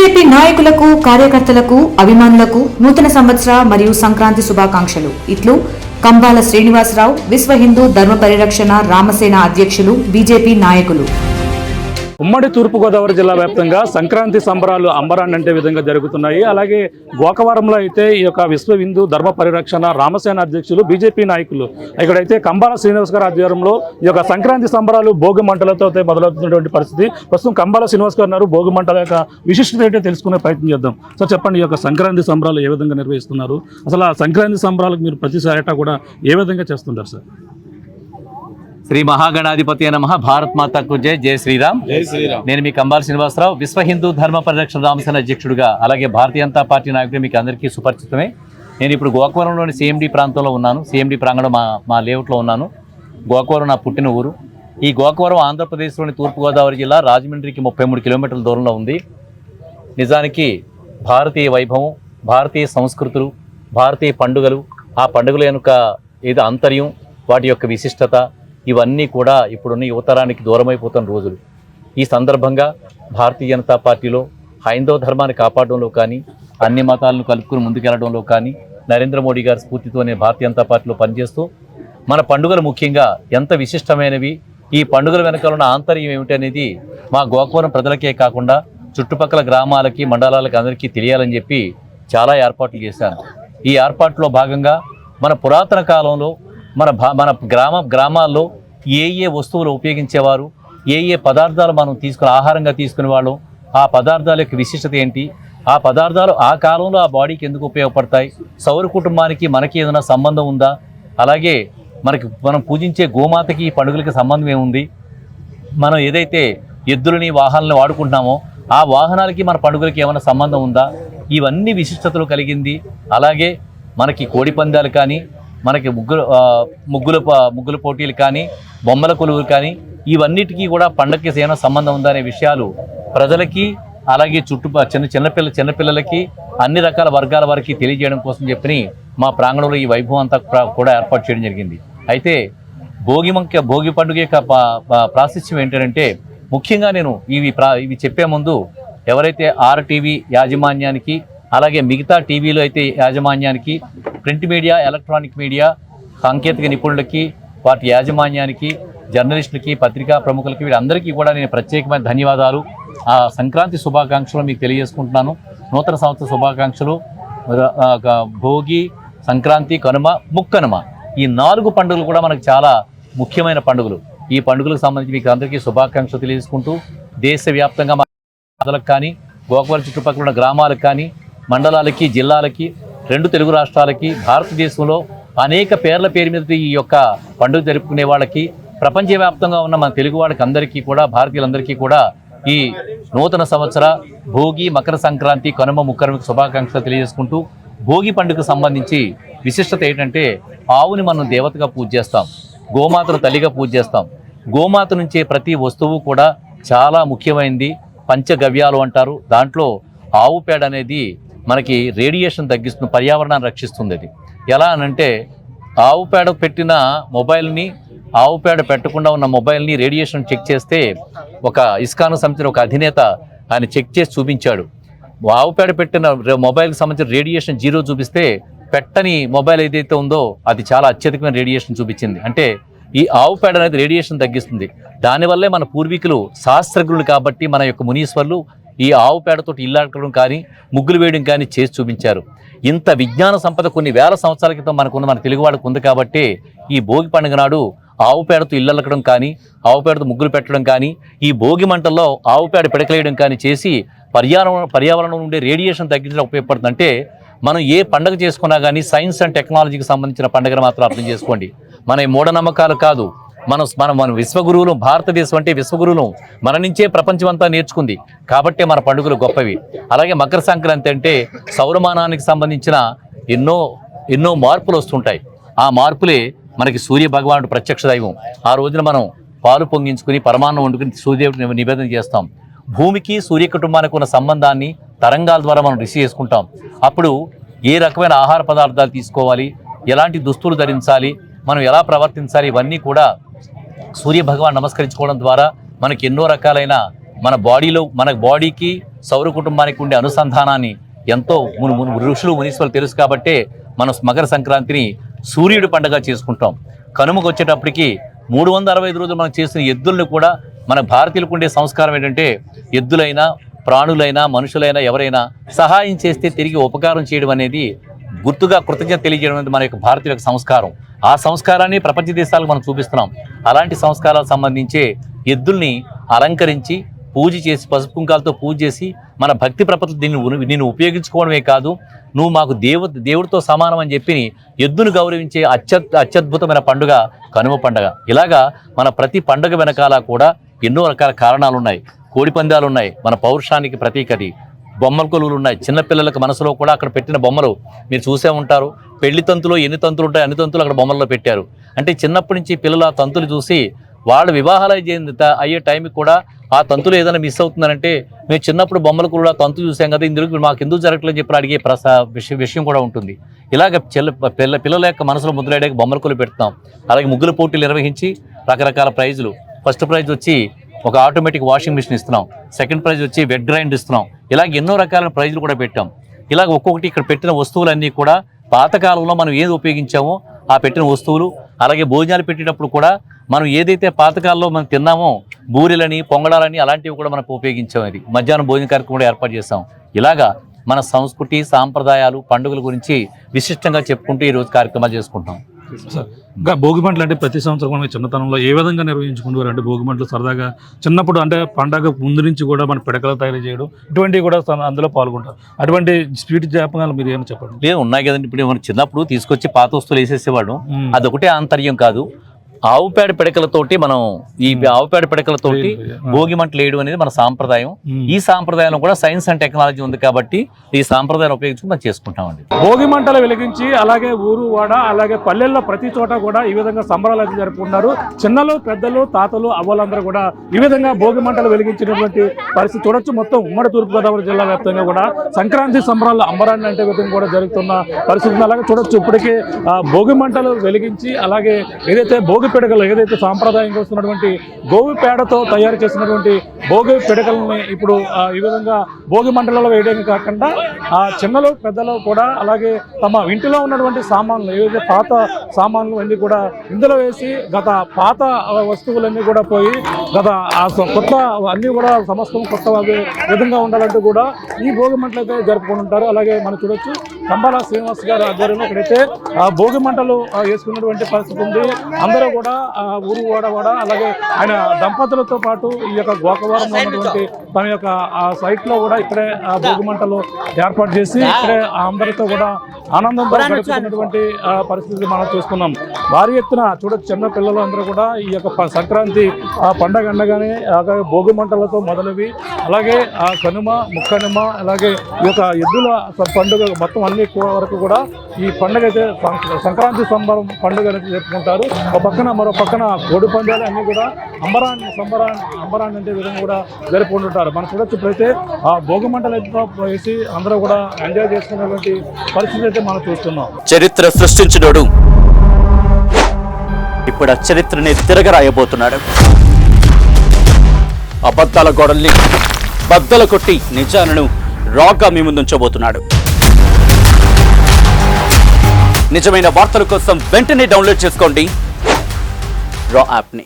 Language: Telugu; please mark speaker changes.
Speaker 1: బీజేపీ నాయకులకు కార్యకర్తలకు అభిమానులకు నూతన సంవత్సర మరియు సంక్రాంతి శుభాకాంక్షలు. ఇట్లు కంబాల శ్రీనివాసరావు, విశ్వ హిందూ ధర్మ పరిరక్షణ రామసేన అధ్యక్షులు, బీజేపీ నాయకులు.
Speaker 2: ఉమ్మడి తూర్పుగోదావరి జిల్లా వ్యాప్తంగా సంక్రాంతి సంబరాలు అంబరాన్ని అంటే విధంగా జరుగుతున్నాయి. అలాగే గోకవరంలో అయితే ఈ యొక్క విశ్వ హిందూ ధర్మ పరిరక్షణ రామసేన అధ్యక్షులు, బీజేపీ నాయకులు ఇక్కడైతే కంబాల శ్రీనివాస్ గారి ఆధ్వర్యంలో ఈ యొక్క సంక్రాంతి సంబరాలు భోగి మంటలతో అయితే మొదలవుతున్నటువంటి పరిస్థితి. ప్రస్తుతం కంబాల శ్రీనివాస్ గారు ఉన్నారు. భోగి మంటల యొక్క విశిష్టత ఏంటో తెలుసుకునే ప్రయత్నం చేద్దాం. సో చెప్పండి, ఈ యొక్క సంక్రాంతి సంబరాలు ఏ విధంగా నిర్వహిస్తున్నారు? అసలు ఆ సంక్రాంతి సంబరాలకు మీరు ప్రతిసారి కూడా ఏ విధంగా చేస్తుంటారు సార్?
Speaker 3: శ్రీ మహాగణాధిపతి నమః. భారత్ మాతాకు జై. జై శ్రీరామ్.
Speaker 2: జై శ్రీరామ్.
Speaker 3: నేను మీ కంబాల శ్రీనివాసరావు, విశ్వ హిందూ ధర్మ పరిరక్షణ రామసేన అధ్యక్షుడిగా, అలాగే భారతీయ జనతా పార్టీ నాయకుడు మీకు అందరికీ సుపరిచితమే. నేను ఇప్పుడు గోకవరంలోని సిఎండి ప్రాంతంలో ఉన్నాను. సిఎండి ప్రాంగణం మా లేఅవుట్లో ఉన్నాను. గోకవరం నా పుట్టిన ఊరు. ఈ గోకవరం ఆంధ్రప్రదేశ్లోని తూర్పుగోదావరి జిల్లా, రాజమండ్రికి 33 కిలోమీటర్ల దూరంలో ఉంది. నిజానికి భారతీయ వైభవం, భారతీయ సంస్కృతులు, భారతీయ పండుగలు, ఆ పండుగల యొక్క ఏదో అంతర్యం, వాటి యొక్క విశిష్టత, ఇవన్నీ కూడా ఇప్పుడున్న యువతరానికి దూరమైపోతున్న రోజులు. ఈ సందర్భంగా భారతీయ జనతా పార్టీలో హైందవ ధర్మాన్ని కాపాడడంలో కానీ, అన్ని మతాలను కలుపుకుని ముందుకెళ్లడంలో కానీ నరేంద్ర మోడీ గారి స్ఫూర్తితోనే భారతీయ జనతా పార్టీలో పనిచేస్తూ మన పండుగలు ముఖ్యంగా ఎంత విశిష్టమైనవి, ఈ పండుగల వెనకాల ఉన్న ఆంతర్యం ఏమిటనేది మా గోకవరం ప్రజలకే కాకుండా చుట్టుపక్కల గ్రామాలకి, మండలాలకి అందరికీ తెలియాలని చెప్పి చాలా ఏర్పాట్లు చేశాను. ఈ ఏర్పాట్లో భాగంగా మన పురాతన కాలంలో మన గ్రామాల్లో ఏ వస్తువులు ఉపయోగించేవారు, ఏ పదార్థాలు మనం ఆహారంగా తీసుకునే వాళ్ళం, ఆ పదార్థాల యొక్క విశిష్టత ఏంటి, ఆ పదార్థాలు ఆ కాలంలో ఆ బాడీకి ఎందుకు ఉపయోగపడతాయి, సౌర కుటుంబానికి మనకి ఏదైనా సంబంధం ఉందా, అలాగే మనం పూజించే గోమాతకి ఈ పండుగలకి సంబంధం ఏముంది, మనం ఏదైతే ఎద్దులని వాహనాలను వాడుకుంటున్నామో ఆ వాహనాలకి మన పండుగలకి ఏమైనా సంబంధం ఉందా, ఇవన్నీ విశిష్టతలు కలిగింది. అలాగే మనకి కోడి పందాలు కానీ, మనకి ముగ్గుల పోటీలు కానీ, బొమ్మల కొలువులు కానీ, ఇవన్నిటికీ కూడా పండగకి ఏమైనా సంబంధం ఉందా అనే విషయాలు ప్రజలకి, అలాగే చిన్నపిల్లలకి, అన్ని రకాల వర్గాల వారికి తెలియజేయడం కోసం చెప్పి మా ప్రాంగణంలో ఈ వైభవం అంతా కూడా ఏర్పాటు చేయడం జరిగింది. అయితే భోగి పండుగ యొక్క ప్రాశస్త్యం ఏంటంటే, ముఖ్యంగా నేను ఇవి చెప్పే ముందు ఎవరైతే RTV యాజమాన్యానికి, అలాగే మిగతా టీవీలో అయితే యాజమాన్యానికి, ప్రింట్ మీడియా, ఎలక్ట్రానిక్ మీడియా, సాంకేతిక నిపుణులకి, వాటి యాజమాన్యానికి, జర్నలిస్టులకి, పత్రికా ప్రముఖులకి, వీరందరికీ కూడా నేను ప్రత్యేకమైన ధన్యవాదాలు, ఆ సంక్రాంతి శుభాకాంక్షలు మీకు తెలియజేసుకుంటున్నాను. నూతన సంవత్సర శుభాకాంక్షలు. భోగి, సంక్రాంతి, కనుమ, ముక్కనుమ, ఈ 4 పండుగలు కూడా మనకు చాలా ముఖ్యమైన పండుగలు. ఈ పండుగలకు సంబంధించి మీకు అందరికీ శుభాకాంక్షలు తెలియజేసుకుంటూ, దేశవ్యాప్తంగా ప్రజలకు కానీ, గోకవరం చుట్టుపక్కల ఉన్న గ్రామాలకు కానీ, మండలాలకి, జిల్లాలకి, 2 తెలుగు రాష్ట్రాలకి, భారతదేశంలో అనేక పేర్ల పేరు మీద ఈ యొక్క పండుగ జరుపుకునే వాళ్ళకి, ప్రపంచవ్యాప్తంగా ఉన్న మన తెలుగు వాళ్ళకి అందరికీ కూడా, భారతీయులందరికీ కూడా ఈ నూతన సంవత్సర భోగి, మకర సంక్రాంతి, కనుమ, ముక్కనుమకి శుభాకాంక్షలు తెలియజేసుకుంటూ, భోగి పండుగకు సంబంధించి విశిష్టత ఏంటంటే, ఆవుని మనం దేవతగా పూజ చేస్తాం, గోమాతను తల్లిగా పూజ చేస్తాం. గోమాత నుంచే ప్రతి వస్తువు కూడా చాలా ముఖ్యమైనది. పంచగవ్యాలు అంటారు. దాంట్లో ఆవు పేడ అనేది మనకి రేడియేషన్ తగ్గిస్తుంది, పర్యావరణాన్ని రక్షిస్తుంది. అది ఎలా అనంటే, ఆవు పేడ పెట్టిన మొబైల్ని, ఆవు పేడ పెట్టకుండా ఉన్న మొబైల్ని రేడియేషన్ చెక్ చేస్తే, ఒక ఇస్కాన్ సంబంధించిన ఒక అధినేత ఆయన చెక్ చేసి చూపించాడు. ఆవు పేడ పెట్టిన మొబైల్కి సంబంధించిన రేడియేషన్ 0 చూపిస్తే, పెట్టని మొబైల్ ఏదైతే ఉందో అది చాలా అత్యధికమైన రేడియేషన్ చూపించింది. అంటే ఈ ఆవు పేడ అనేది రేడియేషన్ తగ్గిస్తుంది. దానివల్లే మన పూర్వీకులు శాస్త్రజ్ఞులు కాబట్టి మన యొక్క మునీశ్వర్లు ఈ ఆవు పేడతో ఇల్లాడడం కానీ, ముగ్గులు వేయడం కానీ చేసి చూపించారు. ఇంత విజ్ఞాన సంపద కొన్ని వేల సంవత్సరాల క్రితం మన తెలుగు వాళ్ళకు ఉంది కాబట్టి, ఈ భోగి పండుగ నాడు ఆవు పేడతో ఇల్లలకడం కానీ, ఆవు పేడతో ముగ్గులు పెట్టడం కానీ, ఈ భోగి మంటల్లో ఆవు పేడ పిడకలేయడం కానీ చేసి పర్యావరణం నుండి రేడియేషన్ తగ్గించడం ఉపయోగపడుతుంది. అంటే మనం ఏ పండుగ చేసుకున్నా కానీ సైన్స్ అండ్ టెక్నాలజీకి సంబంధించిన పండుగను మాత్రం అర్థం చేసుకోండి. మన మూఢనమ్మకాలు కాదు. మన విశ్వగురువులు, భారతదేశం అంటే విశ్వగురువులు మన నుంచే ప్రపంచం అంతా నేర్చుకుంది కాబట్టి మన పండుగలు గొప్పవి. అలాగే మకర సంక్రాంతి అంటే సౌరమానానికి సంబంధించిన ఎన్నో మార్పులు వస్తుంటాయి. ఆ మార్పులే మనకి సూర్య భగవానుడు ప్రత్యక్ష దైవం. ఆ రోజున మనం పాలు పొంగించుకుని, పరమాన్నం వండుకుని సూర్యదేవుడిని నివేదన చేస్తాం. భూమికి, సూర్య కుటుంబానికి ఉన్న సంబంధాన్ని తరంగాల ద్వారా మనం రిసీవ్ చేసుకుంటాం. అప్పుడు ఏ రకమైన ఆహార పదార్థాలు తీసుకోవాలి, ఎలాంటి దుస్తులు ధరించాలి, మనం ఎలా ప్రవర్తించాలి, ఇవన్నీ కూడా సూర్య భగవాన్ నమస్కరించుకోవడం ద్వారా మనకి ఎన్నో రకాలైన మన బాడీకి సౌర కుటుంబానికి ఉండే అనుసంధానాన్ని ఎంతో ఋషులు మునీశ్వరులు తెలుసు కాబట్టే మనం మకర సంక్రాంతిని సూర్యుడి పండుగ చేసుకుంటాం. కనుమకు వచ్చేటప్పటికి 365 రోజులు మనం చేసిన ఎద్దుల్ని కూడా మన భారతీయులకు ఉండే సంస్కారం ఏంటంటే ఎద్దులైనా ప్రాణులైనా మనుషులైనా ఎవరైనా సహాయం చేస్తే తిరిగి ఉపకారం చేయడం అనేది గుర్తుగా కృతజ్ఞత తెలియజేయడం అనేది మన యొక్క భారతీయుల సంస్కారం. ఆ సంస్కారాన్ని ప్రపంచ దేశాలకు మనం చూపిస్తున్నాం. అలాంటి సంస్కారాలకు సంబంధించే ఎద్దుల్ని అలంకరించి పూజ చేసి పసుపు కుంకాలతో పూజ చేసి మన భక్తి ప్రపత్తులు దీన్ని ఉపయోగించుకోవడమే కాదు, నువ్వు మాకు దేవుడితో సమానం అని చెప్పి ఎద్దును గౌరవించే అత్యద్భుతమైన పండుగ కనుమ పండుగ. ఇలాగా మన ప్రతి పండుగ వెనకాల కూడా ఎన్నో రకాల కారణాలు ఉన్నాయి. కోడి పందాలు ఉన్నాయి, మన పౌరుషానికి ప్రతీకది. బొమ్మల కొలువులు ఉన్నాయి, చిన్నపిల్లలకు మనసులో కూడా అక్కడ పెట్టిన బొమ్మలు మీరు చూసే ఉంటారు. పెళ్లి తంతులో ఎన్ని తంతులు ఉంటాయి అన్ని తంతులు అక్కడ బొమ్మల్లో పెట్టారు. అంటే చిన్నప్పటి నుంచి పిల్లలు ఆ తంతులు చూసి వాళ్ళ వివాహాలు అయ్యే టైంకి కూడా ఆ తంతులు ఏదైనా మిస్ అవుతుందంటే మేము చిన్నప్పుడు బొమ్మలు కూడా తంతు చూసాం కదా, ఇందులో మాకు ఎందుకు జరగట్లేదు చెప్పి అడిగే విషయం కూడా ఉంటుంది. ఇలాగ పిల్లల యొక్క మనసులో ముద్రలేయడానికి బొమ్మల కొలు పెడతాం. అలాగే ముగ్గుల పోటీలు నిర్వహించి రకరకాల ప్రైజులు, ఫస్ట్ ప్రైజ్ వచ్చి ఒక ఆటోమేటిక్ వాషింగ్ మిషన్ ఇస్తున్నాం, సెకండ్ ప్రైజ్ వచ్చి వెట్ గ్రైండ్ ఇస్తున్నాం. ఇలాగ ఎన్నో రకాల ప్రైజులు కూడా పెట్టాం. ఇలాగ ఒక్కొక్కటి ఇక్కడ పెట్టిన వస్తువులన్నీ కూడా పాతకాలంలో మనం ఏది ఉపయోగించామో ఆ పెట్టిన వస్తువులు, అలాగే భోజనాలు పెట్టేటప్పుడు కూడా మనం ఏదైతే పాతకాలంలో మనం తిన్నామో బూరెలని పొంగడాలని అలాంటివి కూడా మనం ఉపయోగించాం. అది మధ్యాహ్నం భోజన కార్యక్రమం కూడా ఏర్పాటు చేస్తాం. ఇలాగా మన సంస్కృతి సాంప్రదాయాలు పండుగల గురించి విశిష్టంగా చెప్పుకుంటూ ఈరోజు కార్యక్రమాలు చేసుకుంటాం.
Speaker 2: ఇంకా భోగి మంటలు అంటే ప్రతి సంవత్సరం మన చిన్నతనంలో ఏ విధంగా నిర్వహించుకుంటారు అంటే భోగి మంటలు సరదాగా చిన్నప్పుడు అంటే పండగ ముందు నుంచి కూడా మన పిడకలు తయారు చేయడం ఇటువంటివి కూడా అందులో పాల్గొంటారు. అటువంటి స్వీట్ జ్ఞాపకాలు మీరు ఏమైనా చెప్పండి?
Speaker 3: లేదు, ఉన్నాయి కదండి. ఇప్పుడు మనం చిన్నప్పుడు తీసుకొచ్చి పాత వస్తువులు వేసేసేవాడు, అదొకటే ఆంతర్యం కాదు. ఆవు పేడ పిడకలతోటి మనం ఈ ఆవు పేడ పిడకలతోటి భోగి మంటలు వేయడం అనేది మన సాంప్రదాయం. ఈ సాంప్రదాయంలో కూడా సైన్స్ అండ్ టెక్నాలజీ ఉంది కాబట్టి ఈ సాంప్రదాయం ఉపయోగించి మనం చేసుకుంటామండి.
Speaker 2: భోగి మంటలు వెలిగించి అలాగే ఊరు వాడ అలాగే పల్లెల్లో ప్రతి చోట కూడా ఈ విధంగా సంబరాలు అయితే జరుపుకుంటున్నారు. చిన్నలు పెద్దలు తాతలు అవ్వలందరూ కూడా ఈ విధంగా భోగి మంటలు వెలిగించినటువంటి పరిస్థితి చూడొచ్చు. మొత్తం ఉమ్మడి తూర్పుగోదావరి జిల్లా వ్యాప్తంగా కూడా సంక్రాంతి సంబరాలు అంబరాన్ని అంటే విధంగా కూడా జరుగుతున్న పరిస్థితి అలాగే చూడొచ్చు. ఇప్పటికే భోగి మంటలు వెలిగించి అలాగే ఏదైతే భోగి పిడకలు ఏదైతే సాంప్రదాయంగా వస్తున్నటువంటి గోవి పేడతో తయారు చేసినటువంటి భోగి పిడకలని ఇప్పుడు ఈ విధంగా భోగి మంటలలో వేయడమే కాకుండా ఆ చిన్నలు పెద్దలు కూడా అలాగే తమ ఇంటిలో ఉన్నటువంటి సామాన్లు ఏవైతే పాత సామాన్లు అన్నీ కూడా ఇందులో వేసి గత పాత వస్తువులన్నీ కూడా పోయి గత కొత్త అన్నీ కూడా సమస్తం కొత్త విధంగా ఉండాలంటూ కూడా ఈ భోగి మంటలు అయితే జరుపుకుంటుంటారు. అలాగే మనం చూడొచ్చు కంబాల శ్రీనివాస్ గారి ఆధ్వర్యంలో ఇక్కడైతే భోగి మంటలు వేసుకున్నటువంటి పరిస్థితి ఉంది. అందరూ కూడా ఊరు వాడ అలాగే ఆయన దంపతులతో పాటు ఈ యొక్క గోకవరంలో ఉన్నటువంటి తన యొక్క సైట్ లో కూడా ఇక్కడే భోగి మంటలు ఏర్పాటు చేసి ఇక్కడే అందరితో కూడా ఆనందంతో గడుపుతున్నటువంటి పరిస్థితి మనం చూస్తున్నాం. భారీ ఎత్తున చూడొచ్చు చిన్న పిల్లలు అందరూ కూడా ఈ యొక్క సంక్రాంతి పండగ అనగానే అలాగే భోగి మంటలతో మొదలవి అలాగే కనుమ ముక్కనుమ అలాగే ఈ యొక్క ఎద్దుల పండుగ మొత్తం అన్ని వరకు కూడా ఈ పండుగ అయితే సంక్రాంతి సంబరం పండుగ అనేది జరుపుకుంటారు. ఒక పక్కన మరో పక్కన కోడి పందాలు అన్నీ కూడా అంబరాన్ని అంటే విధంగా కూడా జరుపుకుంటుంటారు. మనం చూడొచ్చు. ఇప్పుడైతే ఆ భోగి మంటలు వేసి అందరూ కూడా ఎంజాయ్ చేసుకున్నటువంటి పరిస్థితి అయితే మనం చూస్తున్నాం.
Speaker 4: చరిత్ర సృష్టించినోడు ఇప్పుడు ఆ చరిత్రని తిరగరాయబోతున్నాడు. అబద్ధాల గోడల్ని బద్దలు కొట్టి నిజాలను రాగా మీ ముందుంచబోతున్నాడు. నిజమైన వార్తల కోసం వెంటనే డౌన్లోడ్ చేసుకోండి రా యాప్ని.